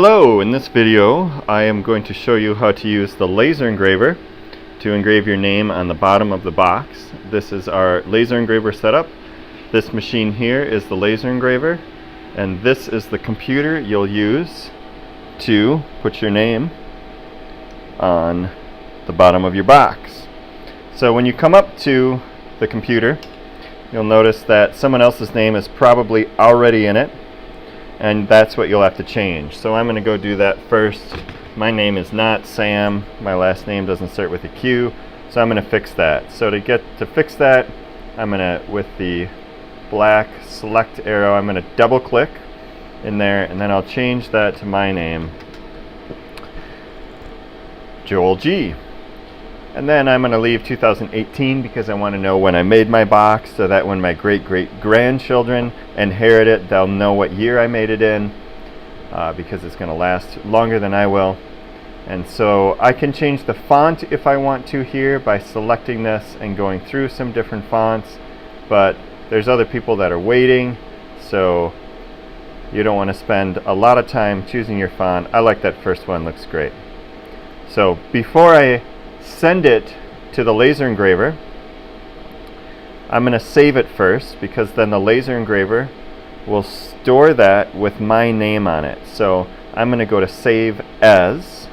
Hello, in this video I am going to show you how to use the laser engraver to engrave your name on the bottom of the box. This is our laser engraver setup. This machine here is the laser engraver, and this is the computer you'll use to put your name on the bottom of your box. So when you come up to the computer, you'll notice that someone else's name is probably already in it, and that's what you'll have to change. So I'm going to go do that first. My name is not Sam. My last name doesn't start with a Q, so I'm going to fix that. So to fix that, I'm going to, with the black select arrow, I'm going to double click in there, and then I'll change that to my name, Joel G. And then I'm going to leave 2018 because I want to know when I made my box, so that when my great-great-grandchildren inherit it, they'll know what year I made it in, because it's going to last longer than I will. And so I can change the font if I want to here by selecting this and going through some different fonts, but there's other people that are waiting, so you don't want to spend a lot of time choosing your font. I like that first one, looks great. So before I send it to the laser engraver, I'm going to save it first, because then the laser engraver will store that with my name on it. So I'm going to go to Save As,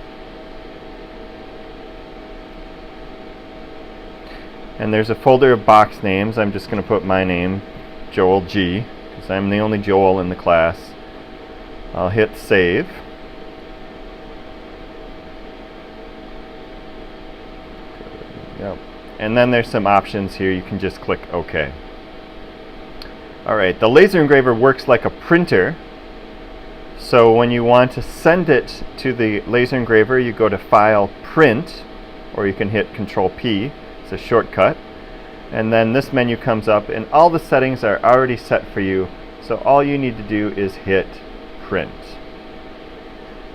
and there's a folder of box names. I'm just going to put my name, Joel G, because I'm the only Joel in the class. I'll hit Save. Yep. And then there's some options here. You can just click OK. Alright, the laser engraver works like a printer. So when you want to send it to the laser engraver, you go to File, Print, or you can hit Control P. It's a shortcut. And then this menu comes up, and all the settings are already set for you. So all you need to do is hit Print.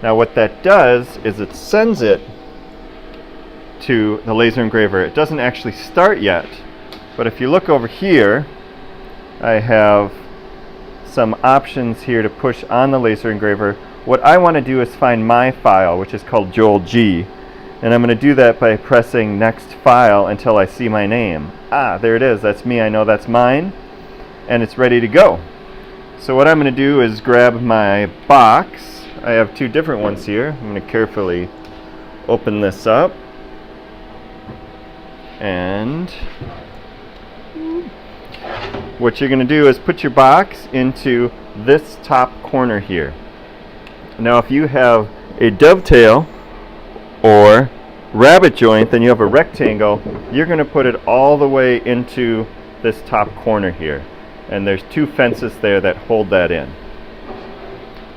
Now what that does is it sends it to the laser engraver. It doesn't actually start yet, but if you look over here, I have some options here to push on the laser engraver. What I want to do is find my file, which is called Joel G, and I'm going to do that by pressing Next File until I see my name. Ah, there it is. That's me. I know that's mine, and it's ready to go. So what I'm going to do is grab my box. I have two different ones here. I'm going to carefully open this up. And what you're going to do is put your box into this top corner here. Now if you have a dovetail or rabbit joint, then you have a rectangle. You're going to put it all the way into this top corner here. And there's two fences there that hold that in.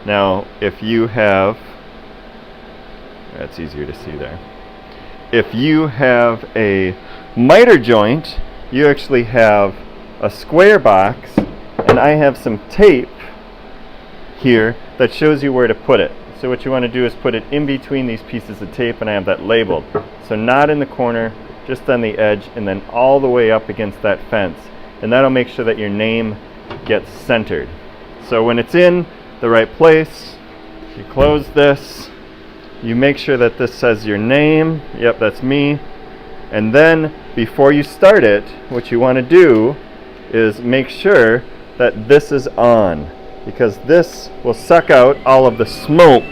Now if you have, that's easier to see there. If you have a miter joint, you actually have a square box, and I have some tape here that shows you where to put it. So what you want to do is put it in between these pieces of tape, and I have that labeled. So not in the corner, just on the edge, and then all the way up against that fence. And that'll make sure that your name gets centered. So when it's in the right place, you close this. You make sure that this says your name. Yep, that's me. And then before you start it, what you want to do is make sure that this is on, because this will suck out all of the smoke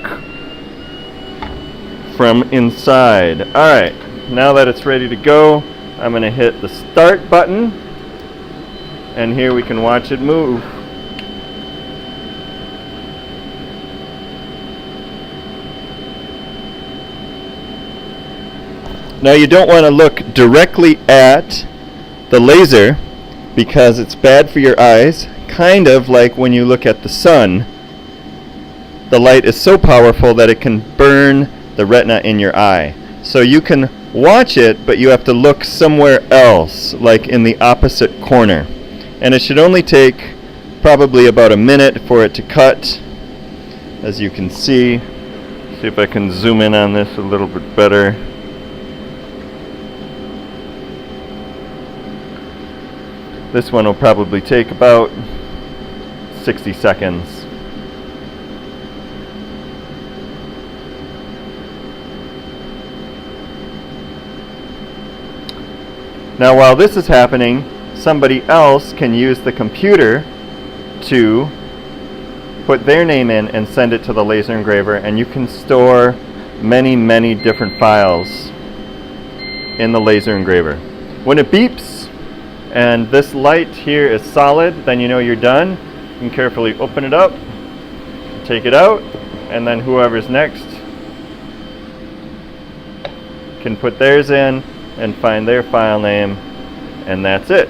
from inside. Alright, now that it's ready to go, I'm going to hit the start button, and here we can watch it move. Now you don't want to look directly at the laser because it's bad for your eyes, kind of like when you look at the sun. The light is so powerful that it can burn the retina in your eye. So you can watch it, but you have to look somewhere else, like in the opposite corner. And it should only take probably about a minute for it to cut, as you can see. See if I can zoom in on this a little bit better. This one will probably take about 60 seconds. Now while this is happening, somebody else can use the computer to put their name in and send it to the laser engraver, and you can store many different files in the laser engraver. When it beeps and this light here is solid, then you know you're done. You can carefully open it up, take it out, and then whoever's next can put theirs in and find their file name, and that's it.